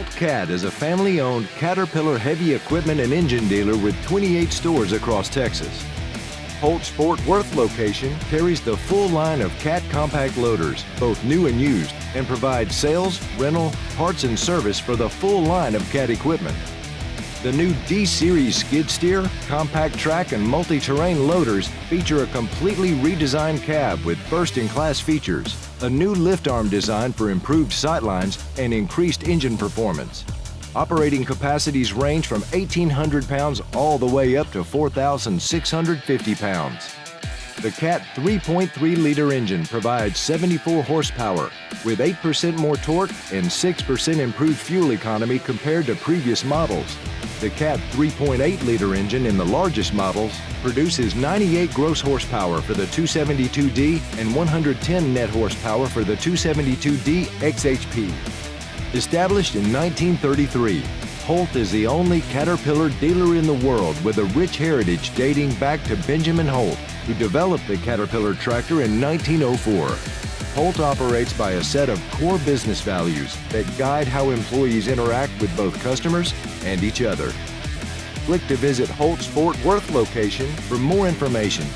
HOLT CAT is a family-owned Caterpillar heavy equipment and engine dealer with 28 stores across Texas. HOLT's Fort Worth location carries the full line of CAT compact loaders, both new and used, and provides sales, rental, parts, and service for the full line of CAT equipment. The new D-Series skid steer, compact track, and multi-terrain loaders feature a completely redesigned cab with first-in-class features, a new lift arm design for improved sightlines and increased engine performance. Operating capacities range from 1,800 pounds all the way up to 4,650 pounds. The CAT 3.3-liter engine provides 74 horsepower with 8% more torque and 6% improved fuel economy compared to previous models. The CAT 3.8-liter engine in the largest models produces 98 gross horsepower for the 272D and 110 net horsepower for the 272D XHP. Established in 1933, HOLT is the only Caterpillar dealer in the world with a rich heritage dating back to Benjamin Holt, who developed the Caterpillar tractor in 1904. HOLT operates by a set of core business values that guide how employees interact with both customers and each other. Click to visit HOLT's Fort Worth location for more information.